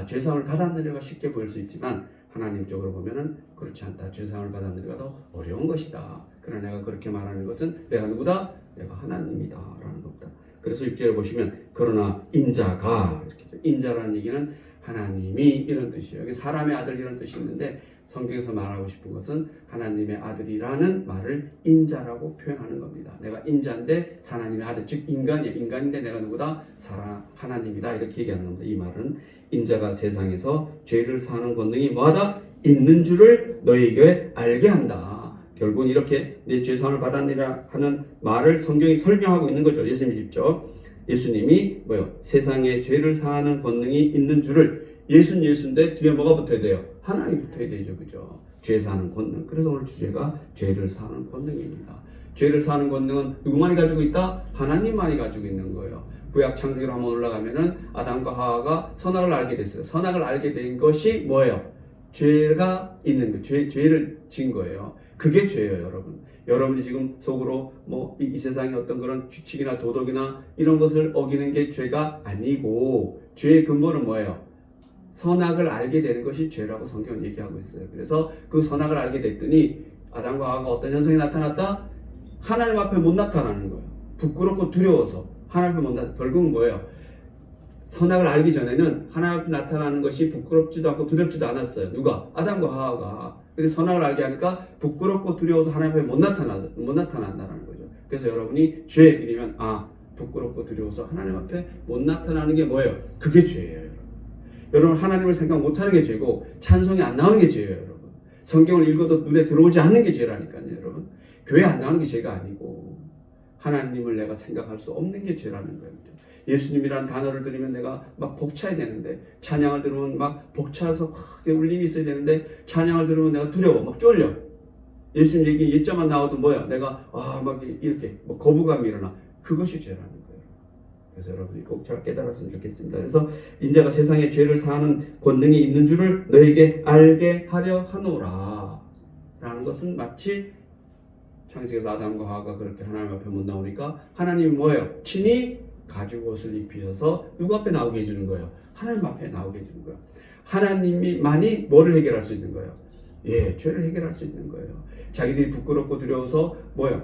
죄사함을 받았느냐가 쉽게 보일 수 있지만 하나님적으로 보면은 그렇지 않다. 죄사함을 받았느냐가 더 어려운 것이다. 그러나 내가 그렇게 말하는 것은 내가 누구다? 내가 하나님이다 라는 겁니다. 그래서 6절에 보시면 그러나 인자가 이렇게 인자라는 얘기는 하나님이 이런 뜻이에요. 여기 사람의 아들 이런 뜻이 있는데 성경에서 말하고 싶은 것은 하나님의 아들이라는 말을 인자라고 표현하는 겁니다. 내가 인자인데 하나님의 아들, 즉 인간이야. 인간인데 내가 누구다? 하나님이다. 이렇게 얘기하는 겁니다. 이 말은 인자가 세상에서 죄를 사하는 권능이 뭐하다? 있는 줄을 너희에게 알게 한다. 결국은 이렇게 내 죄 사함을 받았느니라 하는 말을 성경이 설명하고 있는 거죠. 예수님이 직접. 예수님이 세상에 죄를 사하는 권능이 있는 줄을 예수인데 뒤에 뭐가 붙어야 돼요? 하나님이 붙어야 되죠. 그죠? 죄 사하는 권능. 그래서 오늘 주제가 죄를 사하는 권능입니다. 죄를 사하는 권능은 누구만이 가지고 있다? 하나님만이 가지고 있는 거예요. 구약 창세기로 한번 올라가면은 아담과 하와가 선악을 알게 됐어요. 선악을 알게 된 것이 뭐예요? 죄가 있는 거예요. 죄를 진 거예요. 그게 죄예요, 여러분. 여러분이 지금 속으로 이 세상의 어떤 그런 규칙이나 도덕이나 이런 것을 어기는 게 죄가 아니고, 죄의 근본은 뭐예요? 선악을 알게 되는 것이 죄라고 성경은 얘기하고 있어요. 그래서 그 선악을 알게 됐더니 아담과 하와가 어떤 현상이 나타났다? 하나님 앞에 못 나타나는 거예요. 부끄럽고 두려워서 하나님 앞에 못 나타나. 결국은 뭐예요? 선악을 알기 전에는 하나님 앞에 나타나는 것이 부끄럽지도 않고 두렵지도 않았어요. 누가? 아담과 하와가. 근데 선악을 알게 하니까 부끄럽고 두려워서 하나님 앞에 못 나타난다는 거죠. 그래서 여러분이 죄에 비리면 부끄럽고 두려워서 하나님 앞에 못 나타나는 게 뭐예요? 그게 죄예요, 여러분. 여러분, 하나님을 생각 못하는 게 죄고 찬송이 안 나오는 게 죄예요, 여러분. 성경을 읽어도 눈에 들어오지 않는 게 죄라니까요, 여러분. 교회 안 나오는 게 죄가 아니고 하나님을 내가 생각할 수 없는 게 죄라는 거예요. 예수님이라는 단어를 들으면 내가 막 벅차야 되는데, 찬양을 들으면 막 벅차서 크게 울림이 있어야 되는데, 찬양을 들으면 내가 두려워, 막 쫄려. 예수님 얘기 예자만 나와도 뭐야? 내가 막 이렇게 거부감이 일어나. 그것이 죄라는 거예요. 그래서 여러분이 꼭 잘 깨달았으면 좋겠습니다. 그래서 인자가 세상에 죄를 사하는 권능이 있는 줄을 너에게 알게 하려 하노라 라는 것은 마치 창세기에서 아담과 하와가 그렇게 하나님 앞에 못 나오니까 하나님이 뭐예요? 친히 가죽 옷을 입히셔서 누구 앞에 나오게 해주는 거예요? 하나님 앞에 나오게 해주는 거예요. 하나님이 많이 뭐를 해결할 수 있는 거예요? 죄를 해결할 수 있는 거예요. 자기들이 부끄럽고 두려워서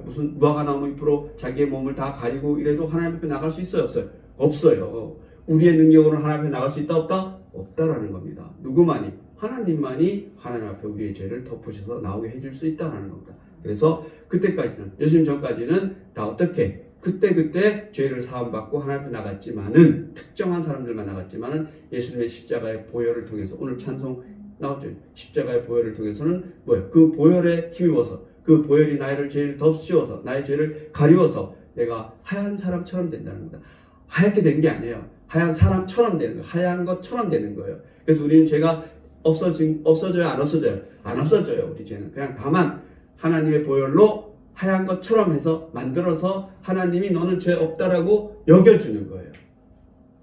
무슨 무화과 나무 잎으로 자기의 몸을 다 가리고 이래도 하나님 앞에 나갈 수 있어요? 없어요? 없어요. 우리의 능력으로는 하나님 앞에 나갈 수 있다? 없다? 없다라는 겁니다. 누구만이? 하나님만이 하나님 앞에 우리의 죄를 덮으셔서 나오게 해줄 수 있다라는 겁니다. 그래서 그때까지는, 예수님 전까지는 다 어떻게? 그때 죄를 사함받고 하나님 앞에 나갔지만은, 특정한 사람들만 나갔지만은 예수님의 십자가의 보혈을 통해서, 오늘 찬송 나왔죠. 십자가의 보혈을 통해서는 그 보혈에 힘입어서, 그 보혈이 나의 죄를 덮씌워서, 나의 죄를 가리워서 내가 하얀 사람처럼 된다는 겁니다. 하얗게 된 게 아니에요. 하얀 사람처럼 되는 거예요. 하얀 것처럼 되는 거예요. 그래서 우리는 죄가 없어져요? 안 없어져요? 안 없어져요. 우리 죄는 그냥 다만 하나님의 보혈로 하얀 것처럼 해서 만들어서 하나님이 너는 죄 없다라고 여겨주는 거예요.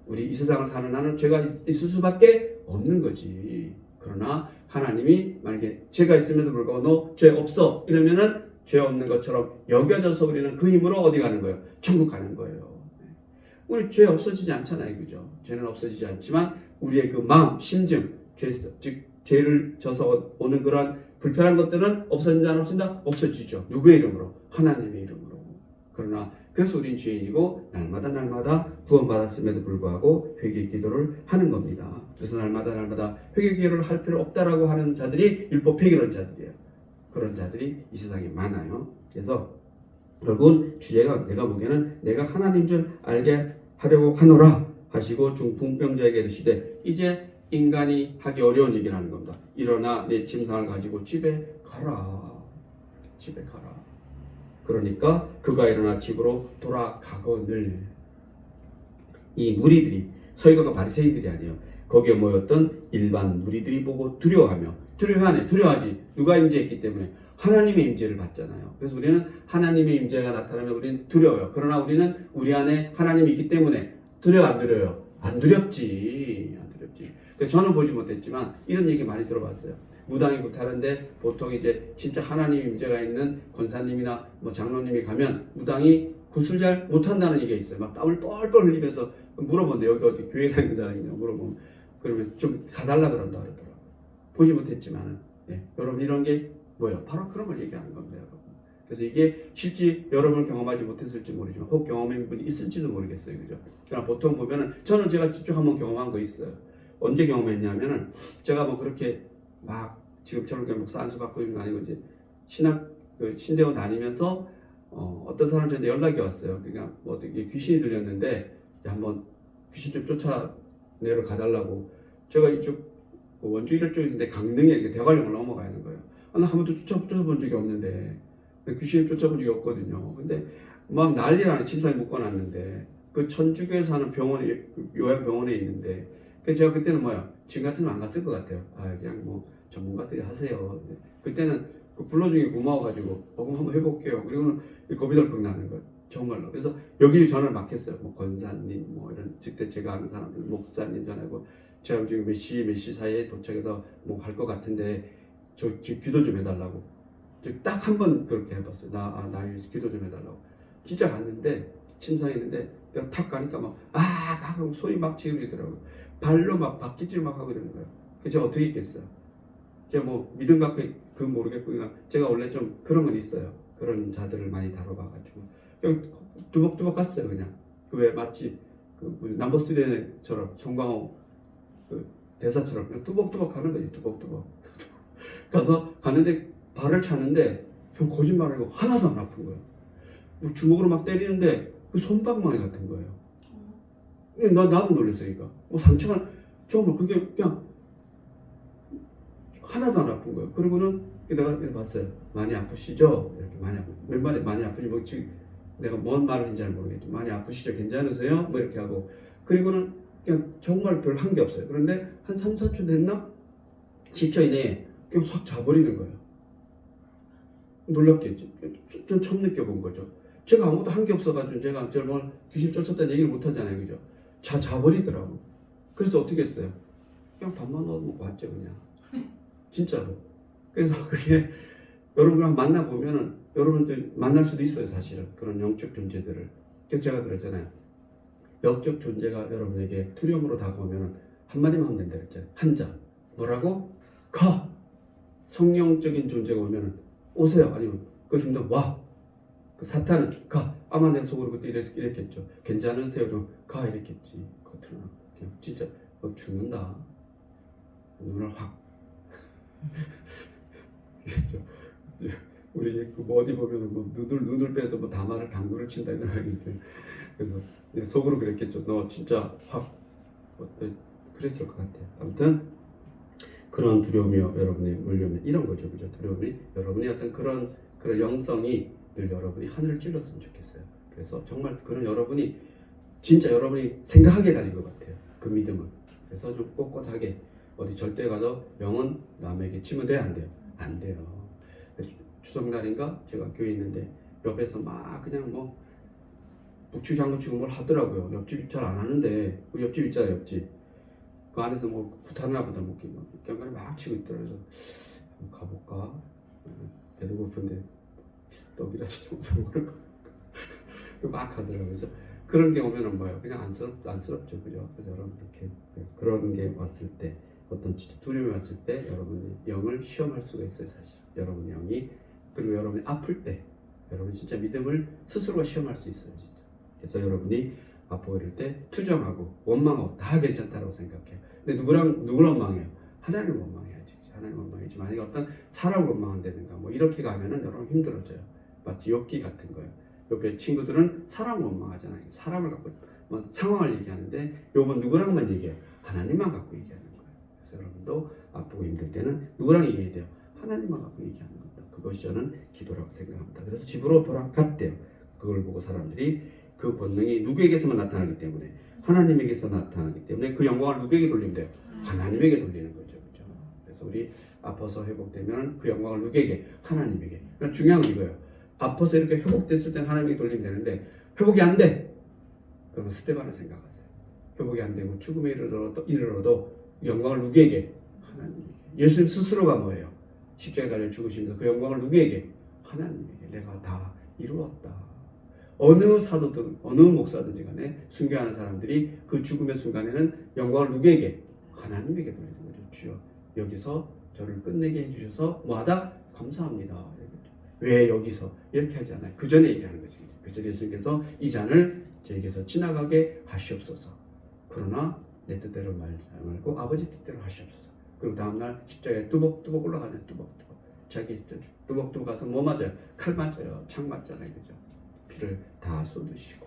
우리 이 세상을 사는 한은 죄가 있을 수밖에 없는 거지. 그러나 하나님이 만약에 죄가 있음에도 불구하고 너 죄 없어 이러면은 죄 없는 것처럼 여겨져서 우리는 그 힘으로 어디 가는 거예요? 천국 가는 거예요. 우리 죄 없어지지 않잖아요. 그죠? 죄는 없어지지 않지만 우리의 그 마음, 심증, 즉 죄를 져서 오는 그러한 불편한 것들은 없어진다 안 없어진다? 없어지죠. 누구의 이름으로? 하나님의 이름으로. 그러나 그래서 우린 죄인이고 날마다 구원받았음에도 불구하고 회개 기도를 하는 겁니다. 그래서 날마다 회개 기도를 할 필요 없다라고 하는 자들이 율법 폐기론자들이에요. 그런 자들이 이 세상에 많아요. 그래서 결국은 주제가 내가 보기에는 내가 하나님 줄 알게 하려고 하노라 하시고 중풍병자에게 이르시되 이제 인간이 하기 어려운 얘기를 하는 겁니다. 일어나 내 짐승을 가지고 집에 가라. 집에 가라. 그러니까 그가 일어나 집으로 돌아가거늘. 이 무리들이, 서기관과 바리새인들이 아니에요. 거기에 모였던 일반 무리들이 보고 두려워하지. 누가 임재했기 때문에? 하나님의 임재를 받잖아요. 그래서 우리는 하나님의 임재가 나타나면 우리는 두려워요. 그러나 우리는 우리 안에 하나님이 있기 때문에 두려워 안 두려워요? 안 두렵지. 저는 보지 못했지만 이런 얘기 많이 들어봤어요. 무당이 구타는데 보통 이제 진짜 하나님 임재가 있는 권사님이나 장로님이 가면 무당이 굿을 잘 못한다는 얘기가 있어요. 막 땀을 뻘뻘 흘리면서 물어본대. 여기 어디 교회 다니는 사람이냐 물어보면 그러면 좀 가달라 그런다 그러더라고요. 보지 못했지만은 여러분 이런 게 뭐예요? 바로 그런 걸 얘기하는 겁니다, 여러분. 그래서 이게 실제 여러분을 경험하지 못했을지 모르지만 혹 경험한 분이 있을지도 모르겠어요, 그죠? 그러나 보통 보면은 제가 직접 한번 경험한 거 있어요. 언제 경험했냐면은 제가 그렇게 막 지금처럼 그냥 목사 안수 받고 있는 거 아니고 이제 신대원 다니면서 어떤 사람 저한테 연락이 왔어요. 그러니까 어떻게 귀신이 들렸는데 한번 귀신 좀 쫓아내러 가달라고. 제가 이쪽 원주 이런 쪽에 있는데 강릉에 이렇게 대관령을 넘어가야 하는 거예요. 나 한 번도 쫓아본 적이 없는데 귀신을 쫓아본 적이 없거든요. 근데 막 난리라는 침상에 묶어놨는데 그 천주교에 사는 병원에 요양병원에 있는데 그래서 제가 그때는 뭐야 지금 같으면 안 갔을 것 같아요. 그냥 뭐 전문가들이 하세요. 그때는 그 불러주기 고마워가지고 그럼 한번 해볼게요. 그리고는 겁이 덜컥 나는 거예요. 정말로. 그래서 여기 전화를 막 했어요. 뭐 권사님 뭐 이런 그때 제가 아는 사람들 목사님 전화하고 제가 지금 몇 시 사이에 도착해서 뭐 갈 것 같은데 저 기도 좀 해달라고. 딱 한 번 그렇게 해봤어요. 나 위해서 기도 좀 해달라고. 진짜 갔는데 침상에 있는데 내가 탁 가니까 막 하고 소리 막 지르더라고요. 발로 막 바퀴질 막 하고 이러는 거예요. 그래서 제가 어떻게 있겠어요. 제가 뭐 믿음 갖고 그 모르겠고 제가 원래 좀 그런 건 있어요. 그런 자들을 많이 다뤄봐가지고 그냥 두벅두벅 갔어요. 그냥 그 왜 마치 그 남버스레처럼 송강호 그 대사처럼 그냥 두벅두벅 가는 거지. 두벅두벅 가서 갔는데 발을 차는데 그냥 거짓말 아니고 하나도 안 아픈 거예요. 뭐 주먹으로 막 때리는데 그 손바닥만이 같은 거예요. 나도 놀랐어요. 그러니까 뭐 상처가 정말 그게 그냥 하나도 안 아픈 거예요. 그리고는 내가 봤어요. 많이 아프시죠? 이렇게 많이 아프. 몇 마디 많이 아프지 뭐 지금 내가 뭔 말을 했는지 잘 모르겠지만 많이 아프시죠? 괜찮으세요? 뭐 이렇게 하고 그리고는 그냥 정말 별 한 게 없어요. 그런데 한 3, 4초 됐나? 10초 이내에 그냥 확 자버리는 거예요. 놀랍겠지. 좀 처음 느껴본 거죠. 제가 아무것도 한 게 없어가지고 제가 저를 귀신 쫓았다는 얘기를 못 하잖아요. 그죠? 자버리더라고. 그래서 어떻게 했어요? 그냥 밥만 넣어 먹고 왔죠. 그냥. 진짜로. 그래서 그게 여러분이랑 만나보면은 여러분들 만날 수도 있어요. 사실은. 그런 영적 존재들을. 제가 그랬잖아요. 영적 존재가 여러분에게 투령으로 다가오면은 한마디만 하면 된다 그랬잖아요. 한자. 뭐라고? 가! 성령적인 존재가 오면은 오세요. 아니면 그 힘든 와. 그 사탄은 가. 아마 내 속으로 그때 이랬겠죠. 괜찮으세요? 그럼 가 이랬겠지. 겉으로는 그냥 진짜 죽는다. 눈을 확. 그렇죠. 우리 뭐 어디 보면은 뭐 눈을 빼서 뭐 다마를 당구를 친다 이런 말이 있죠. 그래서 속으로 그랬겠죠. 너 진짜 확 그랬을 것 같아요. 아무튼 그런 두려움이 여러분이 몰려오면 이런 거죠, 그죠? 두려움이 여러분의 어떤 그런 영성이 늘 여러분이 하늘을 찔렀으면 좋겠어요. 그래서 정말 그런 여러분이 진짜 여러분이 생각하게 달린 것 같아요. 그 믿음은. 그래서 좀 꼿꼿하게 어디 절대 가도 영은 남에게 치면 안 돼요. 안 돼요. 추석날인가 제가 교회에 있는데 옆에서 막 그냥 뭐 북치고 장구치고 뭘 하더라고요. 옆집이 잘 안 하는데 우리 옆집 있잖아요. 옆집 그 안에서 뭐 구타나 보다 뭐 깽가리 막 치고 있더라고요. 그래서 한번 가볼까? 배도 고픈데 떡이라도 좀 사 먹을까? 막 하더라고요. 그래서 그런 게 오면은 뭐예요? 그냥 안쓰럽죠, 그죠? 그래서 여러분 이렇게 그런 게 왔을 때 어떤 두려움이 왔을 때 여러분이 영을 시험할 수가 있어요, 사실. 여러분 영이 그리고 여러분이 아플 때 여러분 진짜 믿음을 스스로가 시험할 수 있어요, 진짜. 그래서 여러분이 아프고 이럴 때 투정하고 원망하고 다 괜찮다고 생각해요. 근데 누구를 원망해요? 하나님을 원망해야지. 하나님을 원망해야지. 만약에 어떤 사람을 원망한다든가 뭐 이렇게 가면은 여러분 힘들어져요. 마치 욥기 같은 거예요. 옆에 친구들은 사람을 원망하잖아요. 사람을 갖고 뭐 상황을 얘기하는데 욥은 누구랑만 얘기해요? 하나님만 갖고 얘기하는 거예요. 그래서 여러분도 아프고 힘들 때는 누구랑 얘기해야 돼요? 하나님만 갖고 얘기하는 겁니다. 그것이 저는 기도라고 생각합니다. 그래서 집으로 돌아갔대요. 그걸 보고 사람들이 그 권능이 누구에게서만 나타나기 때문에 하나님에게서 나타나기 때문에 그 영광을 누구에게 돌리면 돼요? 하나님에게 돌리는 거죠. 그렇죠? 그래서 우리 아파서 회복되면 그 영광을 누구에게? 하나님에게. 그러니까 중요한 건 이거예요. 아파서 이렇게 회복됐을 때는 하나님에게 돌리면 되는데 회복이 안 돼. 그러면 스테반을 생각하세요. 회복이 안 되고 죽음에 이르러도 영광을 누구에게? 하나님에게. 예수님 스스로가 뭐예요? 십자가에 달려 죽으시면서 그 영광을 누구에게? 하나님에게. 내가 다 이루었다. 어느 사도든 어느 목사든지 간에 순교하는 사람들이 그 죽음의 순간에는 영광을 누구에게? 하나님에게 돌리는 거죠. 주여 여기서 저를 끝내게 해주셔서 뭐하다? 감사합니다. 왜 여기서? 이렇게 하지 않아요. 그 전에 얘기하는 거지. 그 전에 예수님께서 이 잔을 저에게서 지나가게 하시옵소서. 그러나 내 뜻대로 말고 아버지 뜻대로 하시옵소서. 그리고 다음날 십자가에 뚜벅뚜벅 올라가는 뚜벅뚜벅. 자기 뚜벅뚜벅 가서 뭐 맞아요? 칼 맞아요. 창 맞잖아요. 그죠? 피를 다 쏟으시고.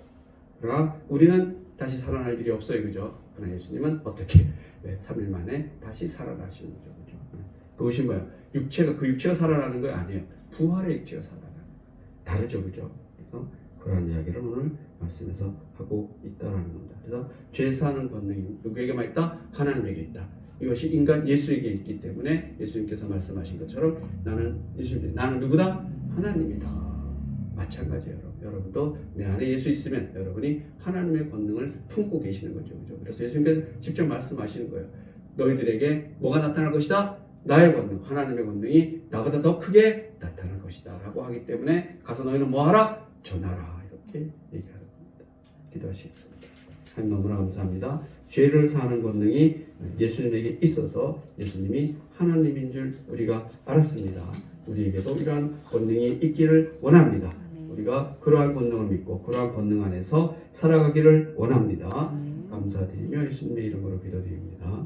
그러나 우리는 다시 살아날 일이 없어요. 그죠? 그러나 예수님은 어떻게? 3일 만에 다시 살아나시는 거죠. 그죠? 그것이 뭐예요? 육체가 그 육체가 살아나는 거 아니에요. 부활의 육체가 살아나는 거. 다르죠, 그죠? 그래서 그러한 이야기를 오늘 말씀에서 하고 있다라는 겁니다. 그래서 죄 사는 권능이 누구에게만 있다? 하나님에게 있다. 이것이 인간 예수에게 있기 때문에 예수님께서 말씀하신 것처럼 나는 누구다? 하나님이다. 마찬가지예요, 여러분. 여러분도 내 안에 예수 있으면 여러분이 하나님의 권능을 품고 계시는 거죠, 그죠? 그래서 예수님께서 직접 말씀하시는 거예요. 너희들에게 뭐가 나타날 것이다? 나의 권능, 하나님의 권능이 나보다 더 크게 나타날 것이다 라고 하기 때문에 가서 너희는 뭐하라? 전하라. 이렇게 얘기하는 겁니다. 기도하시겠습니다. 하나님 너무나 감사합니다. 죄를 사는 권능이 예수님에게 있어서 예수님이 하나님인 줄 우리가 알았습니다. 우리에게도 이러한 권능이 있기를 원합니다. 우리가 그러한 권능을 믿고 그러한 권능 안에서 살아가기를 원합니다. 감사드리며 예수님의 이름으로 기도드립니다.